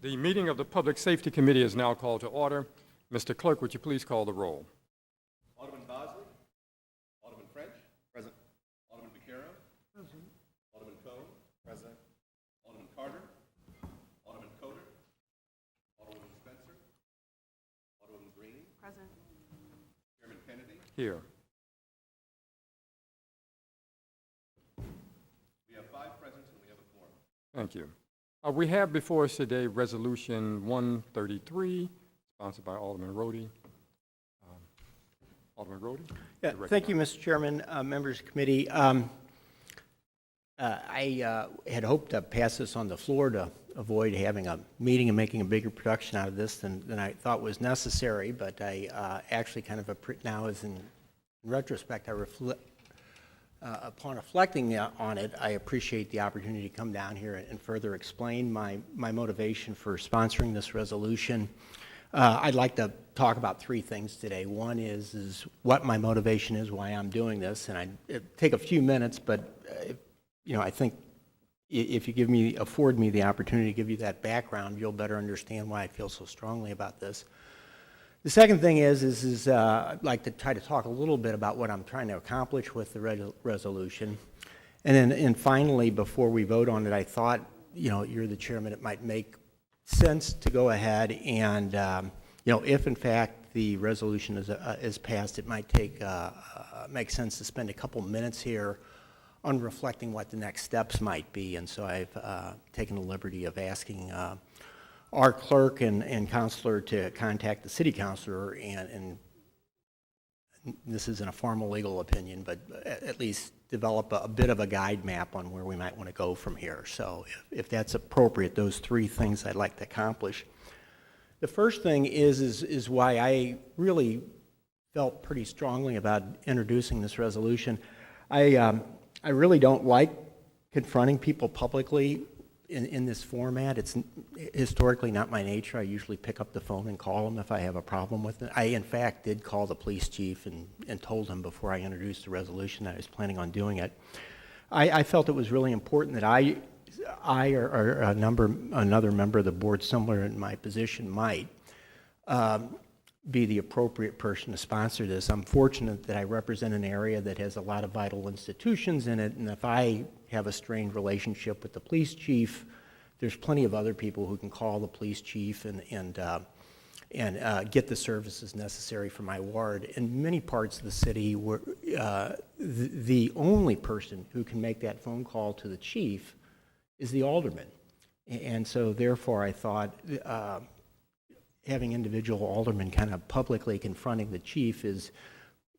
The meeting of the Public Safety Committee is now called to order. Mr. Clerk, would you please call the roll? Alderman Bosley. Alderman French. Present. Alderman Vaquero. Present. Alderman Coe. Present. Alderman Carter. Alderman Coder. Alderman Spencer. Alderman Green. Present. Chairman Kennedy. Here. We have 5 present and we have a quorum. Thank you. We have before us today Resolution 133, sponsored by Alderman Roddy. Alderman Roddy? Yeah, thank you, Mr. Chairman, members of the committee. I had hoped to pass this on the floor to avoid having a meeting and making a bigger production out of this than I thought was necessary, but I actually kind of, now as in retrospect, upon reflecting on it, I appreciate the opportunity to come down here and further explain my motivation for sponsoring this resolution. I'd like to talk about 3 things today. One is what my motivation is, why I'm doing this, and it'll take a few minutes, but I think if you afford me the opportunity to give you that background, you'll better understand why I feel so strongly about this. The second thing is I'd like to try to talk a little bit about what I'm trying to accomplish with the resolution. And finally, before we vote on it, I thought, you're the chairman, it might make sense to go ahead and, if in fact the resolution is passed, it might make sense to spend a couple minutes here on reflecting what the next steps might be. And so I've taken the liberty of asking our clerk and counselor to contact the city councilor, and this isn't a formal legal opinion, but at least develop a bit of a guide map on where we might want to go from here. So if that's appropriate, those 3 things I'd like to accomplish. The first thing is why I really felt pretty strongly about introducing this resolution. I really don't like confronting people publicly in this format. It's historically not my nature. I usually pick up the phone and call them if I have a problem with it. I, in fact, did call the police chief and told him before I introduced the resolution that I was planning on doing it. I felt it was really important that I or another member of the board similar in my position might be the appropriate person to sponsor this. I'm fortunate that I represent an area that has a lot of vital institutions in it, and if I have a strained relationship with the police chief, there's plenty of other people who can call the police chief and get the services necessary for my ward. In many parts of the city, the only person who can make that phone call to the chief is the alderman. And so therefore I thought having individual aldermen kind of publicly confronting the chief is,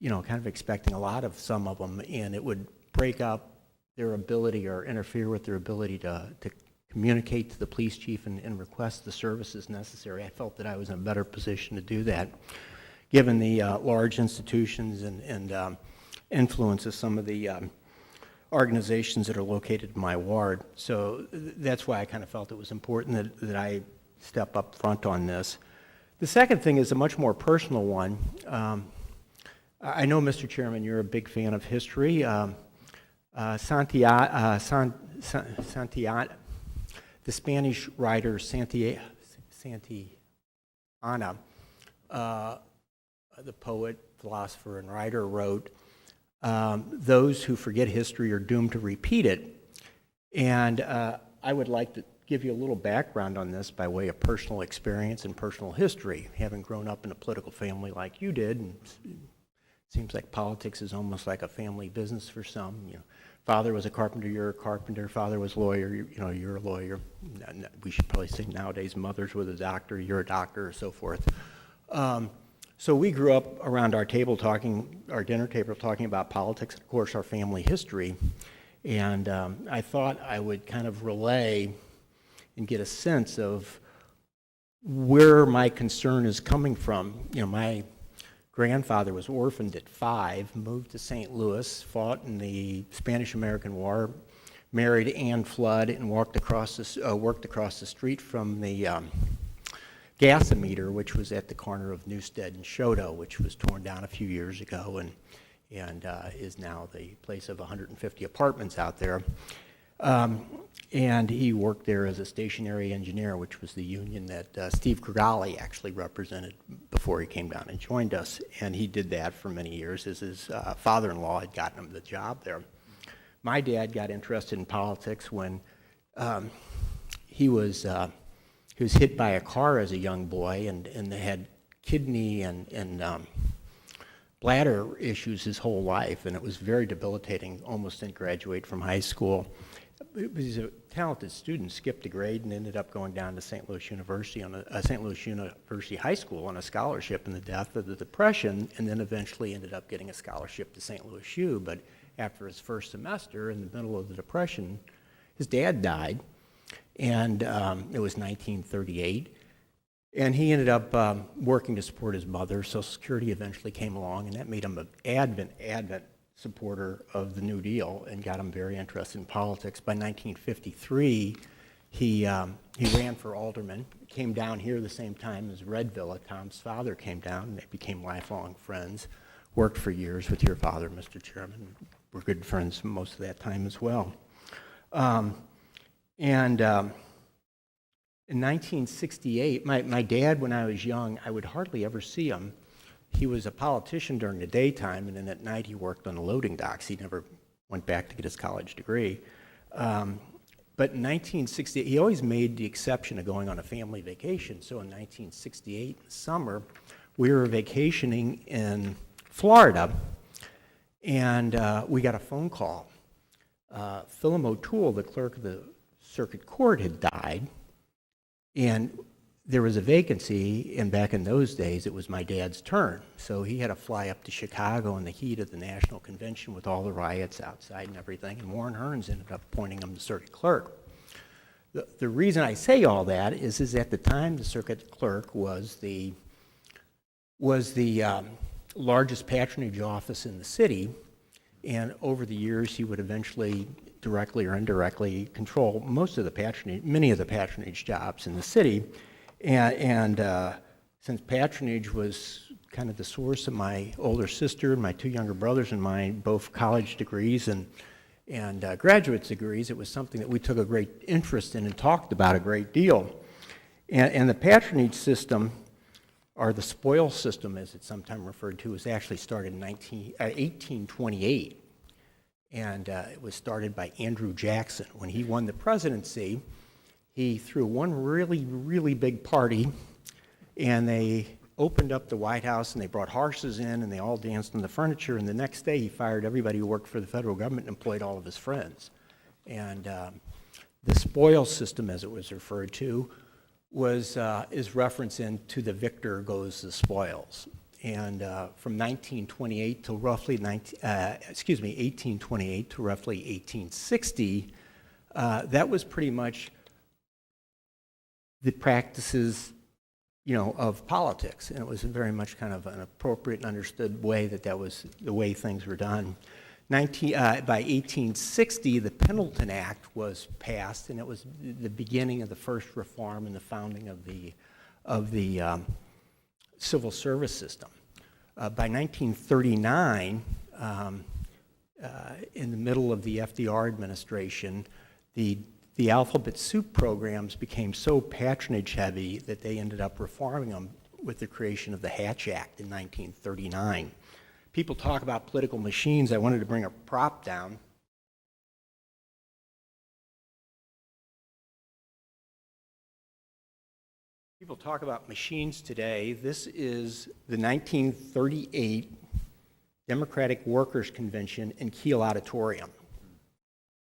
kind of expecting a lot of some of them, and it would break up their ability or interfere with their ability to communicate to the police chief and request the services necessary. I felt that I was in a better position to do that, given the large institutions and influence of some of the organizations that are located in my ward. So that's why I kind of felt it was important that I step up front on this. The second thing is a much more personal one. I know, Mr. Chairman, you're a big fan of history. Santiago, the Spanish writer Santillana, the poet, philosopher, and writer, wrote, "Those who forget history are doomed to repeat it." And I would like to give you a little background on this by way of personal experience and personal history. Having grown up in a political family like you did, and it seems like politics is almost like a family business for some. Father was a carpenter, you're a carpenter. Father was a lawyer, you're a lawyer. We should probably say nowadays mothers were a doctor, you're a doctor, or so forth. So we grew up around our dinner table talking about politics, and of course our family history. And I thought I would kind of relay and get a sense of where my concern is coming from. My grandfather was orphaned at 5, moved to St. Louis, fought in the Spanish-American War, married Ann Flood, and worked across the street from the gasometer, which was at the corner of Newstead and Shoto, which was torn down a few years ago and is now the place of 150 apartments out there. And he worked there as a stationary engineer, which was the union that Steve Krigali actually represented before he came down and joined us. And he did that for many years, as his father-in-law had gotten him the job there. My dad got interested in politics when he was hit by a car as a young boy and had kidney and bladder issues his whole life, and it was very debilitating. Almost didn't graduate from high school. He was a talented student, skipped a grade, and ended up going down to St. Louis University St. Louis University High School on a scholarship in the depth of the Depression, and then eventually ended up getting a scholarship to St. Louis U. But after his first semester, in the middle of the Depression, his dad died, and it was 1938. And he ended up working to support his mother. Social Security eventually came along, and that made him an advent supporter of the New Deal and got him very interested in politics. By 1953, he ran for alderman, came down here the same time as Red Villa. Tom's father came down, and they became lifelong friends, worked for years with your father, Mr. Chairman. We're good friends most of that time as well. In 1968, my dad, when I was young, I would hardly ever see him. He was a politician during the daytime, and then at night he worked on the loading docks. He never went back to get his college degree. But in 1968, he always made the exception of going on a family vacation. So in 1968, in the summer, we were vacationing in Florida, and we got a phone call. Philip O'Toole, the clerk of the circuit court, had died, and there was a vacancy, and back in those days, it was my dad's turn. So he had to fly up to Chicago in the heat of the National Convention with all the riots outside and everything, and Warren Hearns ended up appointing him the circuit clerk. The reason I say all that is at the time the circuit clerk was the largest patronage office in the city, and over the years he would eventually directly or indirectly control many of the patronage jobs in the city. And since patronage was kind of the source of my older sister and my two younger brothers and mine, both college degrees and graduate degrees, it was something that we took a great interest in and talked about a great deal. And the patronage system, or the spoil system as it's sometimes referred to, was actually started in 1828. And it was started by Andrew Jackson. When he won the presidency, he threw one really, really big party, and they opened up the White House, and they brought horses in, and they all danced on the furniture, and the next day he fired everybody who worked for the federal government and employed all of his friends. And the spoil system, as it was referred to, is reference into the victor goes the spoils. And from 1828 to roughly 1860, that was pretty much the practices, of politics, and it was very much kind of an appropriate and understood way that was the way things were done. By 1860, the Pendleton Act was passed, and it was the beginning of the first reform and the founding of the civil service system. By 1939, in the middle of the FDR administration, the alphabet soup programs became so patronage heavy that they ended up reforming them with the creation of the Hatch Act in 1939. People talk about political machines. I wanted to bring a prop down. People talk about machines today. This is the 1938 Democratic Workers Convention in Kiel Auditorium.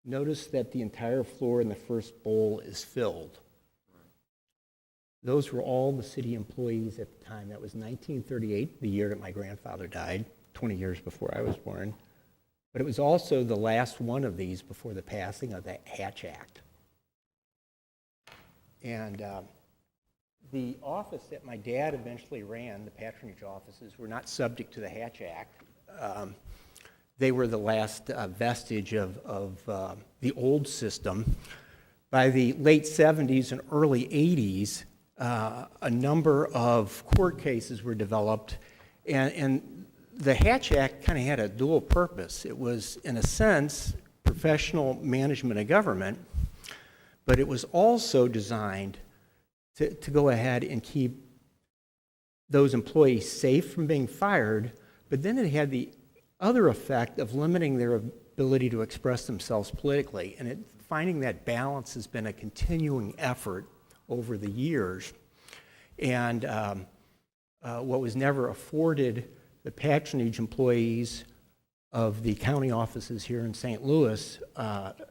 Notice that the entire floor in the first bowl is filled. Those were all the city employees at the time. That was 1938, the year that my grandfather died, 20 years before I was born. But it was also the last one of these before the passing of the Hatch Act. And the office that my dad eventually ran, the patronage offices, were not subject to the Hatch Act. They were the last vestige of the old system. By the late 70s and early 80s, a number of court cases were developed, and the Hatch Act kind of had a dual purpose. It was, in a sense, professional management of government, but it was also designed to go ahead and keep those employees safe from being fired, but then it had the other effect of limiting their ability to express themselves politically. And finding that balance has been a continuing effort over the years. And what was never afforded the patronage employees of the county offices here in St. Louis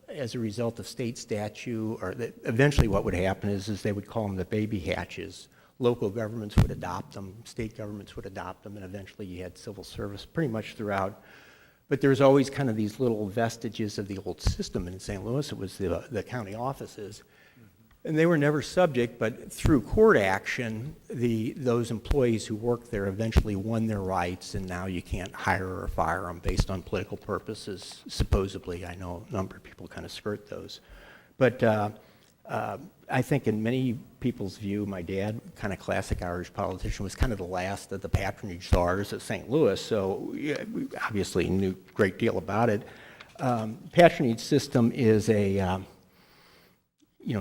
as a result of state statute, or eventually what would happen is they would call them the baby hatches. Local governments would adopt them, state governments would adopt them, and eventually you had civil service pretty much throughout. But there's always kind of these little vestiges of the old system. And in St. Louis, it was the county offices. And they were never subject, but through court action, those employees who worked there eventually won their rights, and now you can't hire or fire them based on political purposes, supposedly. I know a number of people kind of skirt those. But I think in many people's view, my dad, kind of classic Irish politician, was kind of the last of the patronage czars of St. Louis, so yeah, we obviously knew a great deal about it. Patronage system is a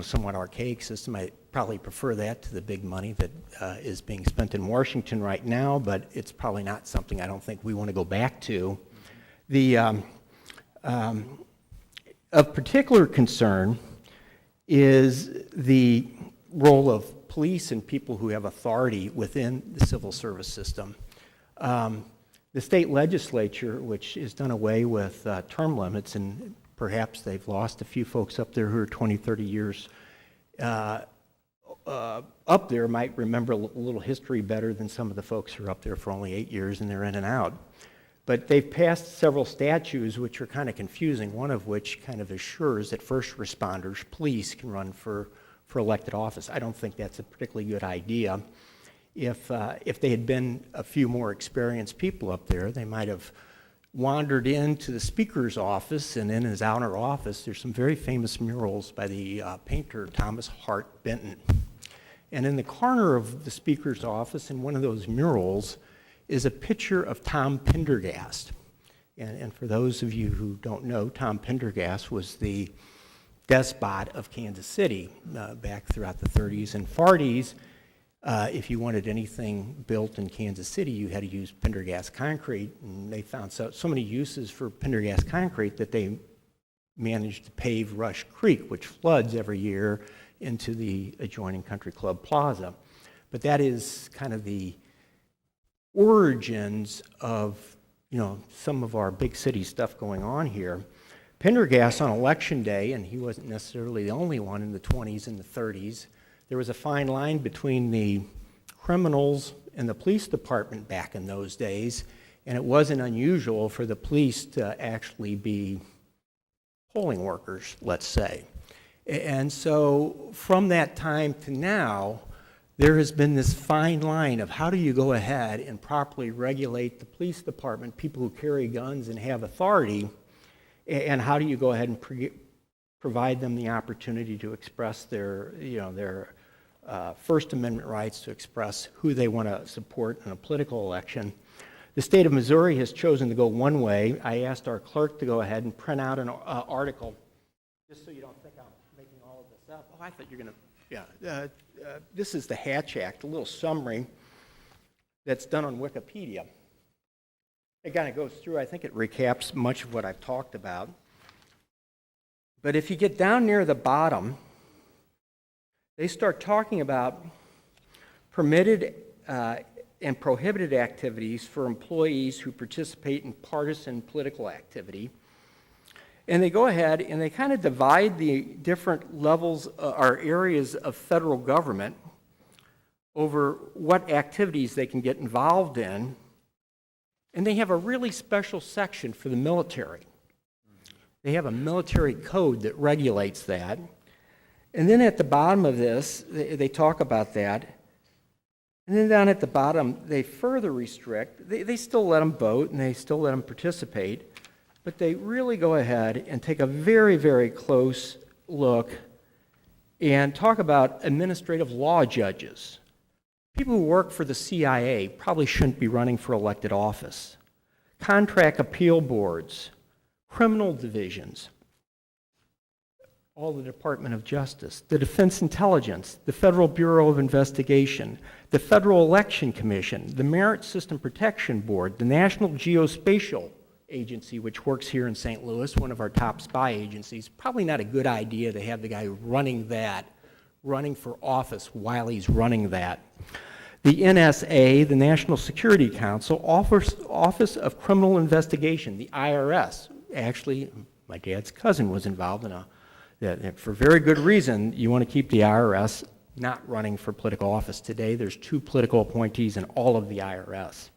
somewhat archaic system. I probably prefer that to the big money that is being spent in Washington right now, but it's probably not something I don't think we want to go back to. Of particular concern is the role of police and people who have authority within the civil service system. The state legislature, which has done away with term limits, and perhaps they've lost a few folks up there who are 20, 30 years up there, might remember a little history better than some of the folks who are up there for only 8 years and they're in and out. But they've passed several statutes which are kind of confusing, one of which kind of assures that first responders, police, can run for elected office. I don't think that's a particularly good idea. If they had been a few more experienced people up there, they might have wandered into the speaker's office, and in his outer office, there's some very famous murals by the painter Thomas Hart Benton. And in the corner of the speaker's office, in one of those murals, is a picture of Tom Pendergast. And for those of you who don't know, Tom Pendergast was the despot of Kansas City back throughout the 30s and 40s. If you wanted anything built in Kansas City, you had to use Pendergast concrete, and they found so many uses for Pendergast concrete that they managed to pave Rush Creek, which floods every year into the adjoining Country Club Plaza. But that is kind of the origins of some of our big city stuff going on here. Pendergast on election day, and he wasn't necessarily the only one in the 20s and the 30s, there was a fine line between the criminals and the police department back in those days, and it wasn't unusual for the police to actually be polling workers, let's say. And so from that time to now, there has been this fine line of how do you go ahead and properly regulate the police department, people who carry guns and have authority, and how do you go ahead and provide them the opportunity to express their First Amendment rights, to express who they want to support in a political election. The state of Missouri has chosen to go one way. I asked our clerk to go ahead and print out an article, just so you don't think I'm making all of this up. Oh, I thought you were going to. Yeah, this is the Hatch Act, a little summary that's done on Wikipedia. It kind of goes through, I think it recaps much of what I've talked about. But if you get down near the bottom, they start talking about permitted and prohibited activities for employees who participate in partisan political activity. And they go ahead and they kind of divide the different levels or areas of federal government over what activities they can get involved in. And they have a really special section for the military. They have a military code that regulates that. And then at the bottom of this, they talk about that. And then down at the bottom, they further restrict. They still let them vote and they still let them participate. But they really go ahead and take a very, very close look and talk about administrative law judges. People who work for the CIA probably shouldn't be running for elected office. Contract appeal boards, criminal divisions, all the Department of Justice, the Defense Intelligence, the Federal Bureau of Investigation, the Federal Election Commission, the Merit System Protection Board, the National Geospatial Agency, which works here in St. Louis, one of our top spy agencies. Probably not a good idea to have the guy running for office while he's running that. The NSA, the National Security Council, Office of Criminal Investigation, the IRS. Actually, my dad's cousin was involved in for very good reason, you want to keep the IRS not running for political office today. There's 2 political appointees in all of the IRS.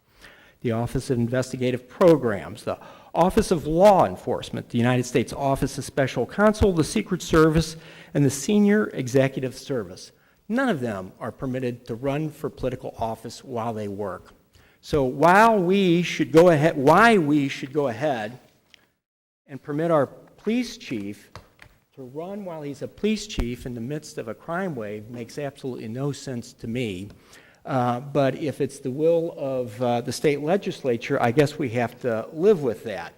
The Office of Investigative Programs, the Office of Law Enforcement, the United States Office of Special Counsel, the Secret Service, and the Senior Executive Service. None of them are permitted to run for political office while they work. So why we should go ahead and permit our police chief to run while he's a police chief in the midst of a crime wave makes absolutely no sense to me. But if it's the will of the state legislature, I guess we have to live with that.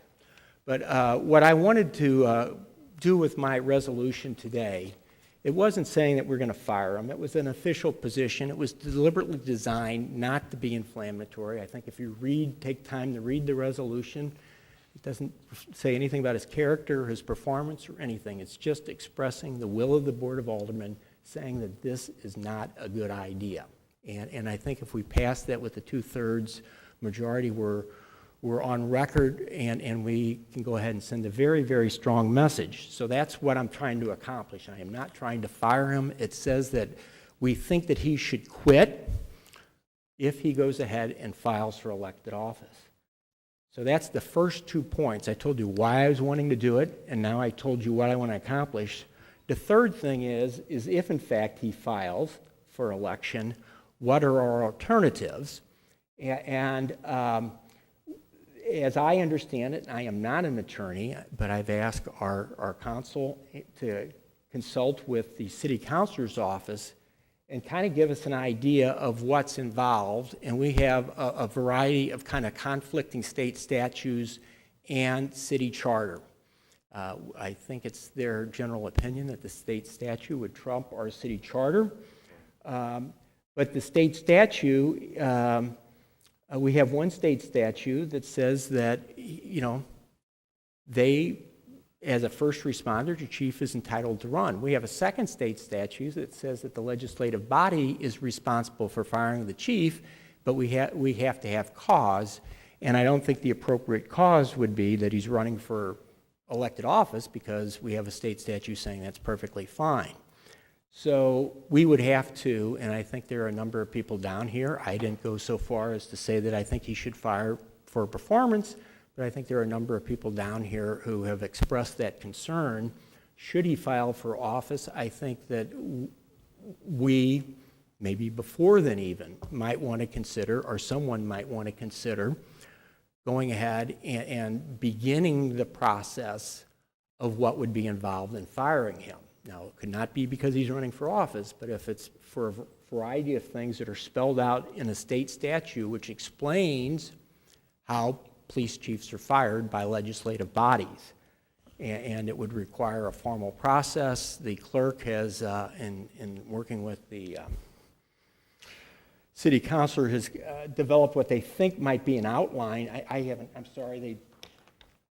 But what I wanted to do with my resolution today, it wasn't saying that we're going to fire him. It was an official position. It was deliberately designed not to be inflammatory. I think if you take time to read the resolution, it doesn't say anything about his character, his performance, or anything. It's just expressing the will of the Board of Aldermen, saying that this is not a good idea. And I think if we pass that with the 2/3 majority, we're on record, and we can go ahead and send a very, very strong message. So that's what I'm trying to accomplish. I am not trying to fire him. It says that we think that he should quit if he goes ahead and files for elected office. So that's the first 2 points. I told you why I was wanting to do it, and now I told you what I want to accomplish. The third thing is if in fact he files for election, what are our alternatives? And as I understand it, I am not an attorney, but I've asked our counsel to consult with the city councilor's office and kind of give us an idea of what's involved. And we have a variety of kind of conflicting state statutes and city charter. I think it's their general opinion that the state statute would trump our city charter. But the state statute, we have one state statute that says that, as a first responder, the chief is entitled to run. We have a second state statute that says that the legislative body is responsible for firing the chief, but we have to have cause. And I don't think the appropriate cause would be that he's running for elected office, because we have a state statute saying that's perfectly fine. So we would have to, and I think there are a number of people down here, I didn't go so far as to say that I think he should fire for performance, but I think there are a number of people down here who have expressed that concern. Should he file for office, I think that we, maybe before then even, might want to consider, or someone might want to consider, going ahead and beginning the process of what would be involved in firing him. Now, it could not be because he's running for office, but if it's for a variety of things that are spelled out in a state statute which explains how police chiefs are fired by legislative bodies. And it would require a formal process. The clerk has, in working with the city councilor, has developed what they think might be an outline. I haven't, I'm sorry,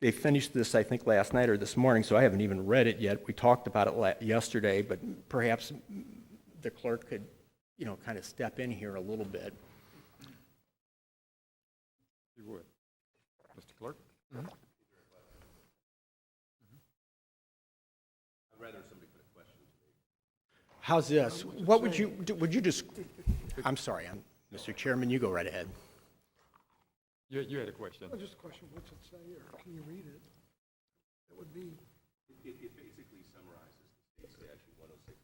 they finished this, I think, last night or this morning, so I haven't even read it yet. We talked about it yesterday, but perhaps the clerk could, kind of step in here a little bit. You would. Mr. Clerk? I'd rather somebody put a question to me. How's this? What would you just, I'm sorry, Mr. Chairman, you go right ahead. You had a question. Just a question, what's it say, or can you read it? That would be, It basically summarizes the state statute 106.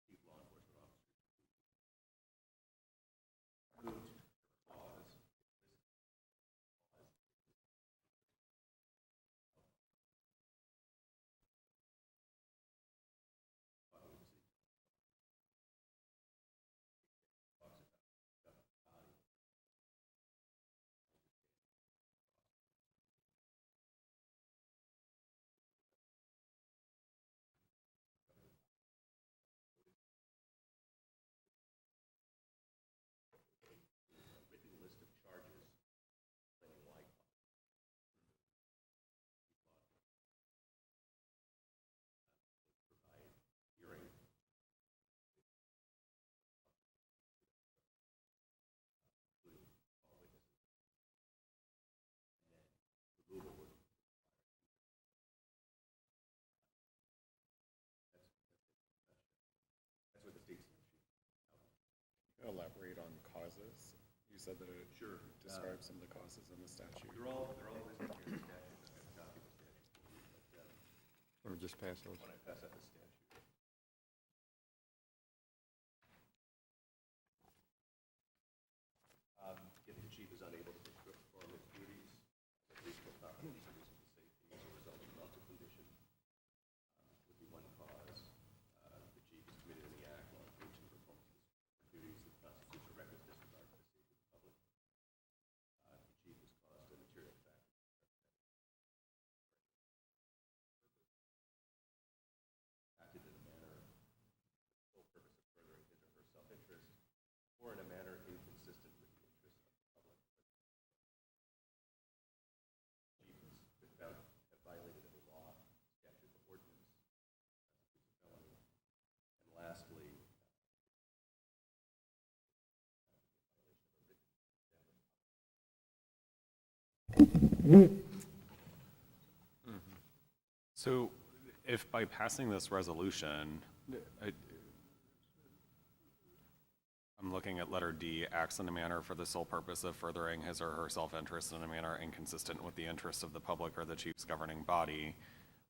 Chief law enforcement officers. elaborate on causes? You said that it describes some of the causes in the statute. They're all listed here in the statute, but I have a copy of the statute. Let me just pass those. When I pass out the statute. If the chief is unable to perform his duties, at least for reasonable safety as a result of mental condition, would be one cause. The chief is committed any act while engaged in performance of duties that constitutes a reckless disregard for the safety of the public. The chief has caused a material factor acted in a manner for the sole purpose of furthering his or her self-interest, or in a manner inconsistent with the interests of the public. Chief has been found to have violated a law, statute, or ordinance, constitutes a felony. And lastly, So if by passing this resolution, I'm looking at letter D, acts in a manner for the sole purpose of furthering his or her self-interest in a manner inconsistent with the interests of the public or the chief's governing body,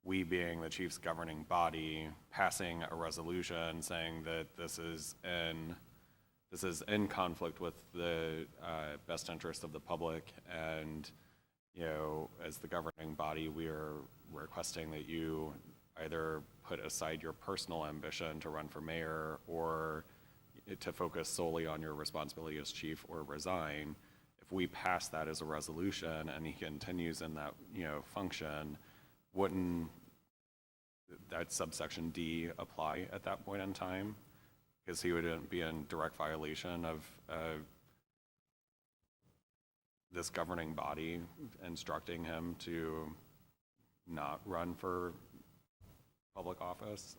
we being the chief's governing body, passing a resolution saying that this is in conflict with the best interest of the public, and as the governing body, we are requesting that you either put aside your personal ambition to run for mayor or to focus solely on your responsibility as chief, or resign. If we pass that as a resolution and he continues in that, function, wouldn't that subsection D apply at that point in time? Because he would be in direct violation of this governing body instructing him to not run for public office?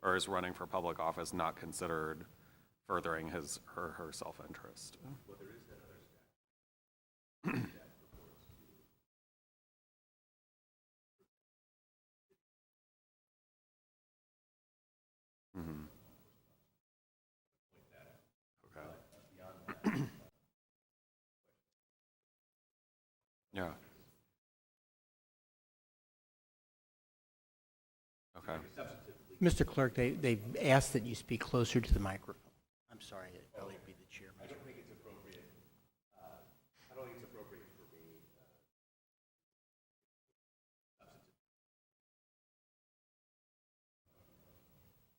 Or is running for public office not considered furthering his or her self-interest? well, there is that other statute that purports to Mhm. point that out. Okay. But beyond that, Yeah. Okay. substantively, Mr. Clerk, they've asked that you speak closer to the microphone. I'm sorry, it'd probably be the chair. I don't think it's appropriate. I don't think it's appropriate for me.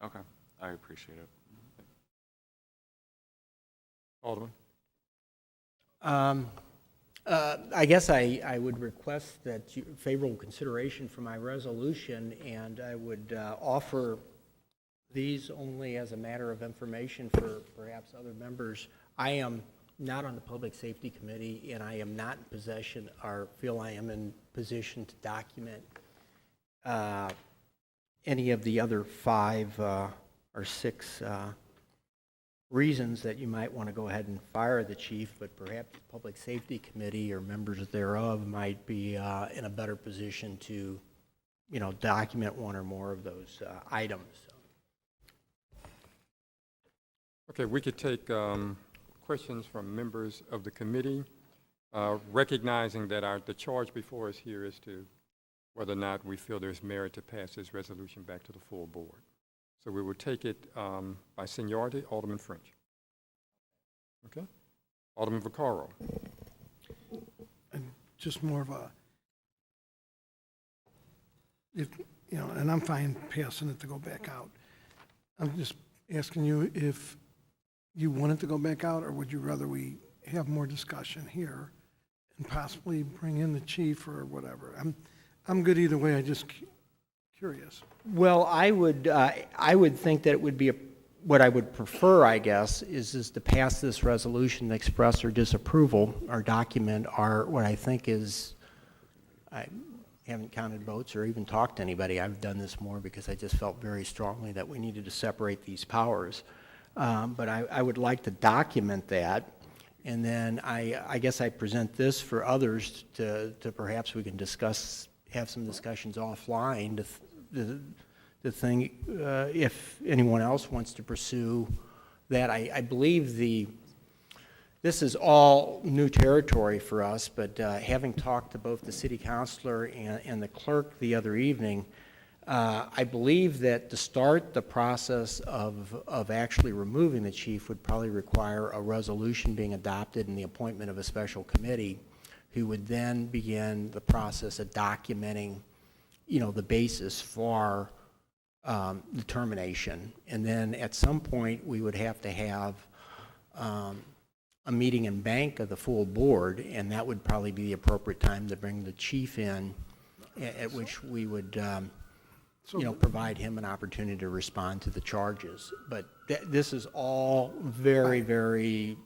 Okay. I appreciate it. Alderman? I guess I would request that favorable consideration for my resolution, and I would offer these only as a matter of information for perhaps other members. I am not on the Public Safety Committee, and I am not in possession, or feel I am in position to document any of the other 5 or 6 reasons that you might want to go ahead and fire the chief, but perhaps the Public Safety Committee or members thereof might be in a better position to, document one or more of those items. Okay, we could take questions from members of the committee, recognizing that the charge before us here is to whether or not we feel there's merit to pass this resolution back to the full board. So we will take it by seniority. Alderman French. Okay. Alderman Vaccaro. And just more of a, and I'm fine passing it to go back out. I'm just asking you if you want it to go back out, or would you rather we have more discussion here and possibly bring in the chief or whatever? I'm good either way. I just curious. Well, I would think that it would be what I would prefer, I guess, is to pass this resolution, express our disapproval, or document what I think is, I haven't counted votes or even talked to anybody. I've done this more because I just felt very strongly that we needed to separate these powers. But I would like to document that, and then I guess I present this for others to perhaps we can have some discussions offline to the thing, if anyone else wants to pursue that. I believe this is all new territory for us, but having talked to both the city councilor and the clerk the other evening, I believe that to start the process of actually removing the chief would probably require a resolution being adopted and the appointment of a special committee who would then begin the process of documenting, the basis for the termination. And then at some point, we would have to have a meeting in bank of the full board, and that would probably be the appropriate time to bring the chief in, at which we would, provide him an opportunity to respond to the charges. But this is all very, very...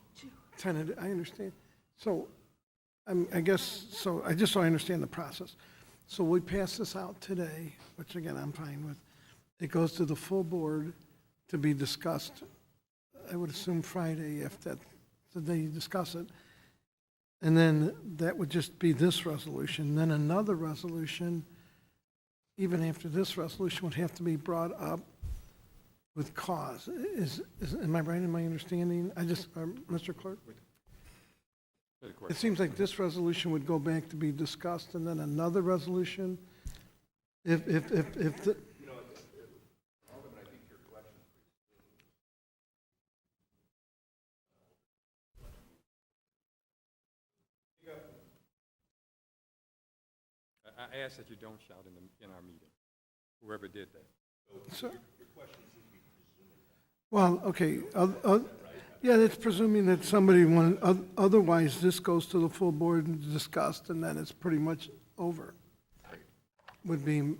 Tentative, I understand. So, I guess, so I just so I understand the process. So we pass this out today, which again, I'm fine with. It goes to the full board to be discussed, I would assume Friday, if that's the day you discuss it. And then that would just be this resolution. Then another resolution, even after this resolution, would have to be brought up with cause. Am I right in my understanding? Mr. Clerk? It seems like this resolution would go back to be discussed, and then another resolution, if the... I ask that you don't shout in our meeting, whoever did that. So, well, okay, yeah, that's presuming that somebody wanted, otherwise this goes to the full board and discussed, and then it's pretty much over. Would be,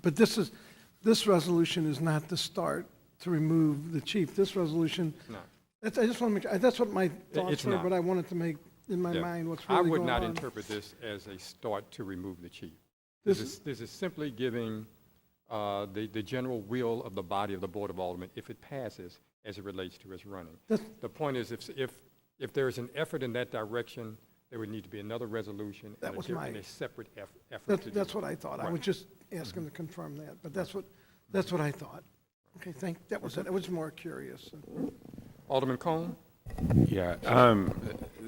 but this resolution is not the start to remove the chief. This resolution, No. I just want to make, that's what my thoughts It's were, not. but I wanted to make in my Yeah. mind what's I really would going not on. interpret this as a start to remove the chief. This This is simply giving the general will of the body of the Board of Aldermen, if it passes, as it relates to its running. The point is, if there is an effort in that direction, there would need to be another resolution That and was and my- a separate effort to do That's that. what I thought. I Right. was just asking to confirm that, but that's what I thought. Okay, that was it. I was more curious. Alderman Cone? Yeah,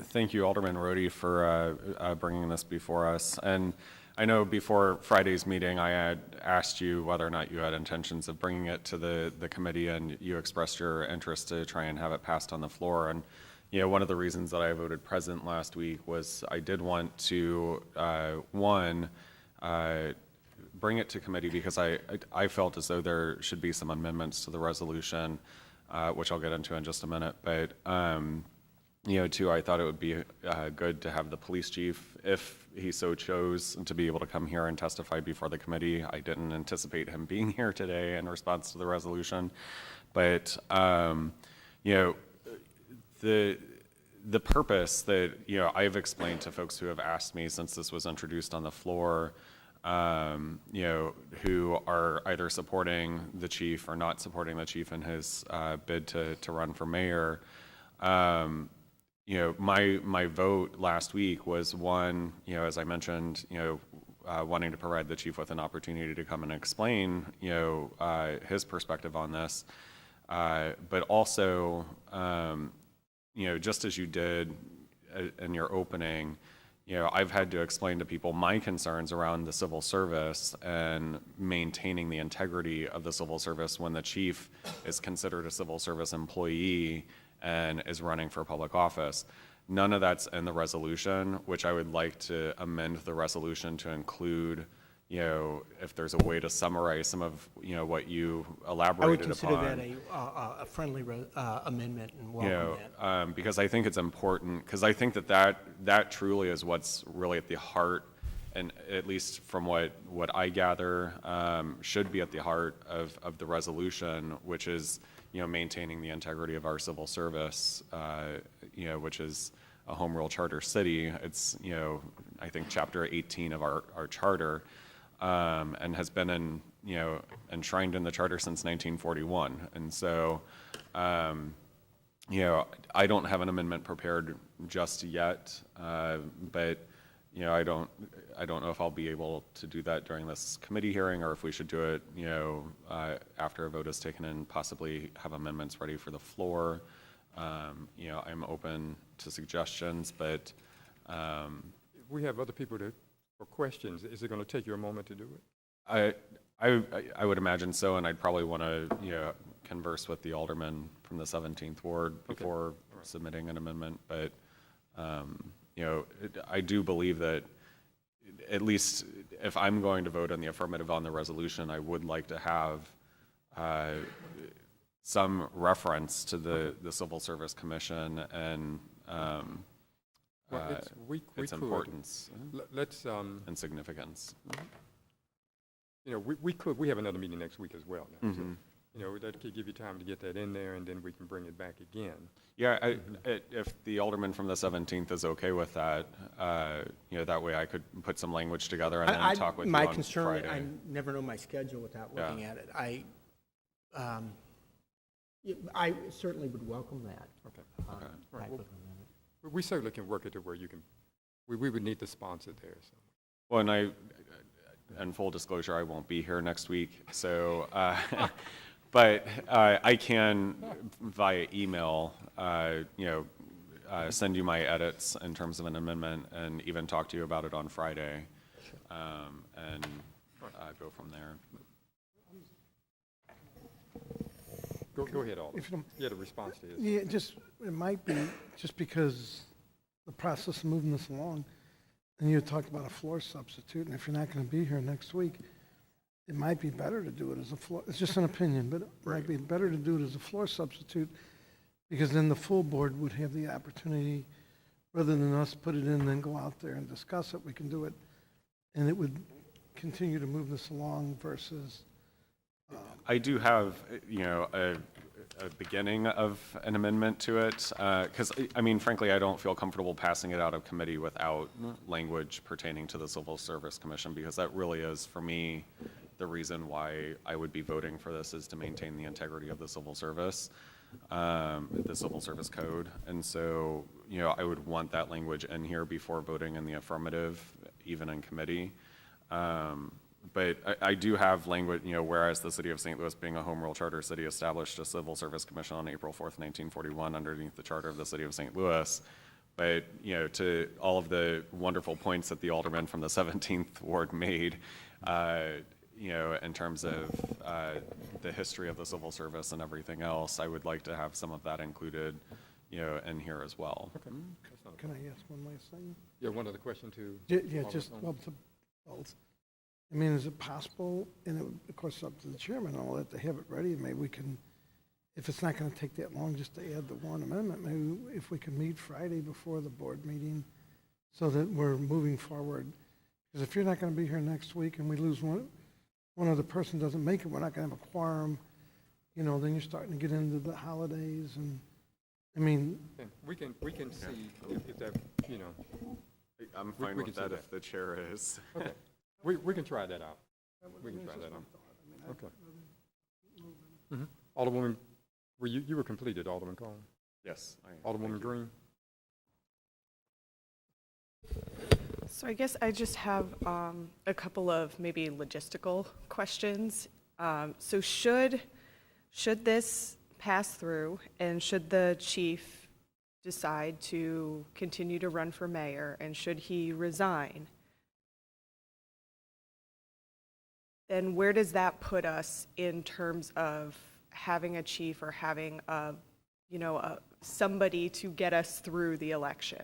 thank you, Alderman Roddy, for bringing this before us. And I know before Friday's meeting, I had asked you whether or not you had intentions of bringing it to the committee, and you expressed your interest to try and have it passed on the floor. And, one of the reasons that I voted present last week was I did want to, bring it to committee because I felt as though there should be some amendments to the resolution, which I'll get into in just a minute. But, two, I thought it would be good to have the police chief, if he so chose, to be able to come here and testify before the committee. I didn't anticipate him being here today in response to the resolution. But, the purpose that, I've explained to folks who have asked me since this was introduced on the floor, who are either supporting the chief or not supporting the chief in his bid to run for mayor. My vote last week was one, as I mentioned, wanting to provide the chief with an opportunity to come and explain, his perspective on this, but also, just as you did in your opening, I've had to explain to people my concerns around the civil service and maintaining the integrity of the civil service when the chief is considered a civil service employee and is running for public office. None of that's in the resolution, which I would like to amend the resolution to include, if there's a way to summarize some of, what you I would elaborated consider upon. that a friendly amendment and welcome that. Because I think it's important, because I think that truly is what's really at the heart, and at least from what I gather, should be at the heart of the resolution, which is, maintaining the integrity of our civil service, which is a home rule charter city. It's, I think chapter 18 of our charter, and has been enshrined in the charter since 1941. And so, I don't have an amendment prepared just yet, but, you know, I don't know if I'll be able to do that during this committee hearing, or if we should do it, you know, after a vote is taken and possibly have amendments ready for the floor. You know, I'm open to suggestions, but We have other people for questions. Is it going to take you a moment to do it? I would imagine so, and I'd probably want to, you know, converse with the alderman from the 17th ward before submitting an amendment. But, you know, I do believe that at least if I'm going to vote in the affirmative on the resolution, I would like to have some reference to the Civil Service Commission and Well, we its could. importance Let's, and significance. you know, we have another meeting next week as well. Now, so, Mhm. you know, that could give you time to get that in there, and then we can bring it back again. Yeah, if the alderman from the 17th is okay with that, you know, that way I could put some language together and then talk with you My on concern, I Friday. never know my schedule without Yeah. looking at it. I certainly would welcome that. Okay. Okay. Right, type well, of amendment. We certainly can work it to where you can, we would need the sponsor there, so. Well, and full disclosure, I won't be here next week, so, but I can via email, you know, send you my edits in terms of an amendment and even talk to you about it on Friday, and go from there. Go ahead, Alderman. If you don't, You had a response to his. yeah, it might be, just because the process of moving this along, and you had talked about a floor substitute, and if you're not going to be here next week, it might be better to do it as a floor, it's just an opinion, but it might be better to do it as a floor substitute, because then the full board would have the opportunity, rather than us put it in and then go out there and discuss it, we can do it, and it would continue to move this along versus, I do have, you know, a beginning of an amendment to it, because, I mean, frankly, I don't feel comfortable passing it out of committee without language pertaining to the Civil Service Commission, because that really is, for me, the reason why I would be voting for this is to maintain the integrity of the civil service, the Civil Service Code. And so, you know, I would want that language in here before voting in the affirmative, even in committee. But I do have language, you know, whereas the city of St. Louis, being a home rule charter city, established a Civil Service Commission on April 4th, 1941, underneath the charter of the city of St. Louis. But, you know, to all of the wonderful points that the alderman from the 17th ward made, you know, in terms of the history of the civil service and everything else, I would like to have some of that included, you know, in here as well. Okay. That's not a- can I ask one last thing? Yeah, one other question to. Yeah, Alderman just, Cone? well, to both. I mean, is it possible, and it would, of course, up to the chairman and all that, to have it ready, maybe we can, if it's not gonna take that long, just to add the one amendment, maybe if we can meet Friday before the board meeting, so that we're moving forward. Because if you're not gonna be here next week and we lose one other person doesn't make it, we're not gonna have a quorum, you know, then you're starting to get into the holidays, and, I mean, Okay, we can see if that, you know, I'm We- fine we with can see that that. if the chair is. okay. We can try that out. We can try that out. Okay. Mhm. Alderwoman, you were completed, Alderman Cone. Yes. Alderwoman Green? So I guess I just have a couple of maybe logistical questions. So should this pass through, and should the chief decide to continue to run for mayor, and should he resign, then where does that put us in terms of having a chief or having somebody to get us through the election?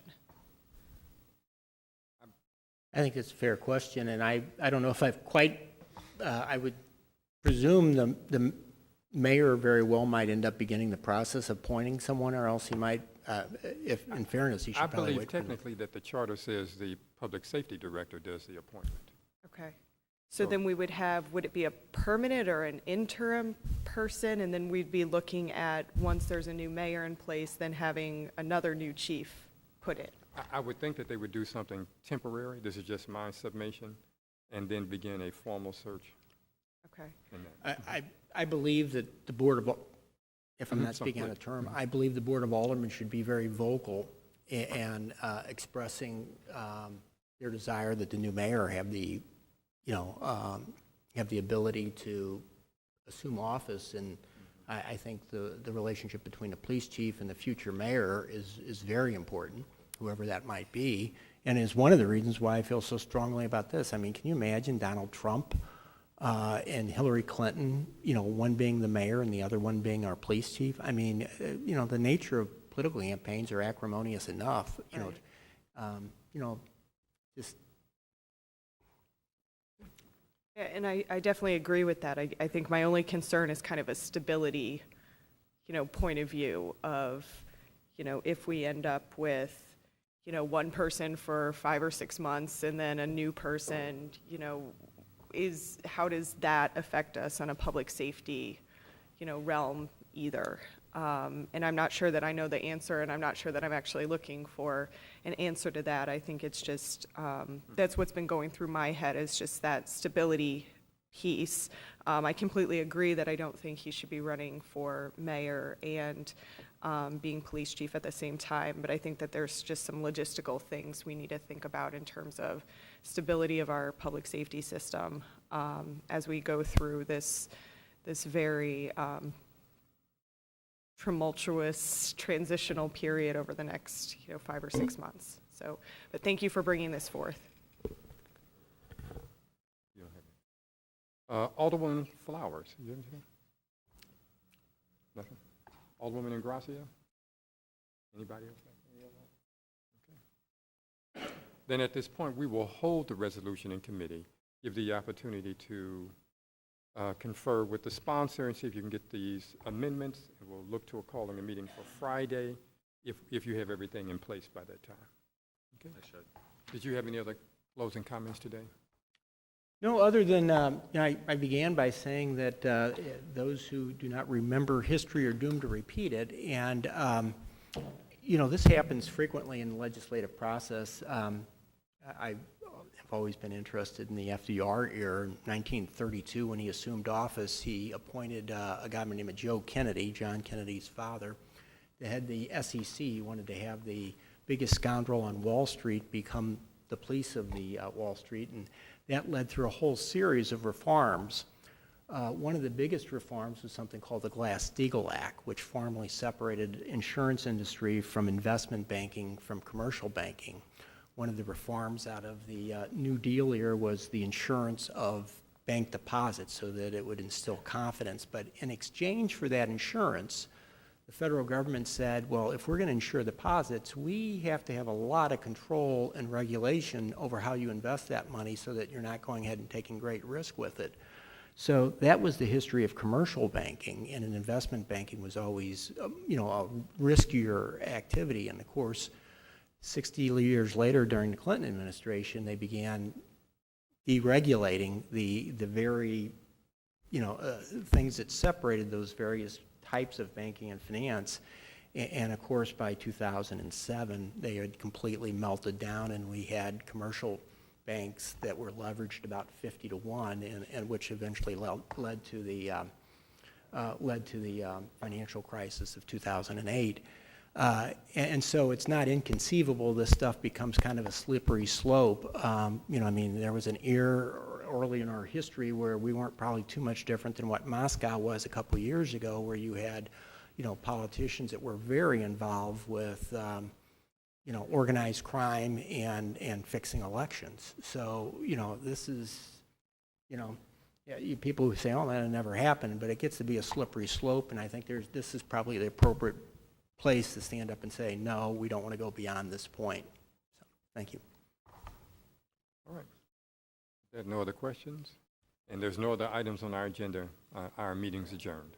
I think it's a fair question, and I don't know if I've quite, I would presume the mayor very well might end up beginning the process of appointing someone, or else he might, if, in fairness, he I should probably believe wait. for the- technically that the charter says the public safety director does the appointment. Okay. So then we would have, would it be a permanent or an interim person? And then we'd be looking at, once there's a new mayor in place, then having another new chief put in? I would think that they would do something temporary, this is just my submission, and then begin a formal search Okay. in that. I believe that the Board of, if I'm not So speaking out of quick. term, I believe the Board of Aldermen should be very vocal and expressing their desire that the new mayor have the, have the ability to assume office. And I think the relationship between the police chief and the future mayor is very important, whoever that might be, and is one of the reasons why I feel so strongly about this. I mean, can you imagine Donald Trump and Hillary Clinton, one being the mayor and the other one being our police chief? I mean, the nature of political campaigns are acrimonious enough, just. Yeah, and I definitely agree with that. I think my only concern is kind of a stability, point of view of, if we end up with, one person for 5 or 6 months and then a new person, how does that affect us on a public safety, realm either? And I'm not sure that I know the answer, and I'm not sure that I'm actually looking for an answer to that. I think it's just, that's what's been going through my head, is just that stability piece. I completely agree that I don't think he should be running for mayor and being police chief at the same time, but I think that there's just some logistical things we need to think about in terms of stability of our public safety system as we go through this very tumultuous transitional period over the next 5 or 6 months. So, but thank you for bringing this forth. Alderwoman Flowers, you have anything? Nothing? Alderwoman Ingracia? Anybody else? Okay. Then at this point, we will hold the resolution in committee, give the opportunity to confer with the sponsor and see if you can get these amendments, and we'll look to calling a meeting for Friday if you have everything in place by that time. Okay? I should. Did you have any other closing comments today? No, other than, I began by saying that those who do not remember history are doomed to repeat it. And, this happens frequently in the legislative process. I have always been interested in the FDR era. In 1932, when he assumed office, he appointed a guy named Joe Kennedy, John Kennedy's father, to head the SEC. He wanted to have the biggest scoundrel on Wall Street become the police of the Wall Street, and that led through a whole series of reforms. One of the biggest reforms was something called the Glass-Steagall Act, which formally separated insurance industry from investment banking from commercial banking. One of the reforms out of the New Deal era was the insurance of bank deposits so that it would instill confidence. But in exchange for that insurance, the federal government said, well, if we're going to insure deposits, we have to have a lot of control and regulation over how you invest that money so that you're not going ahead and taking great risk with it. So that was the history of commercial banking, and investment banking was always, a riskier activity. And of course, 60 years later, during the Clinton administration, they began deregulating the very, things that separated those various types of banking and finance. And of course, by 2007, they had completely melted down, and we had commercial banks that were leveraged about 50 to 1, and which eventually led to the financial crisis of 2008. And so it's not inconceivable this stuff becomes kind of a slippery slope. There was an era early in our history where we weren't probably too much different than what Moscow was a couple of years ago, where you had, politicians that were very involved with, organized crime and fixing elections. So, this is, people who say, oh, that never happened, but it gets to be a slippery slope, and I think this is probably the appropriate place to stand up and say, no, we don't want to go beyond this point. So, thank you. All right. There are no other questions, and there's no other items on our agenda. Our meeting's adjourned.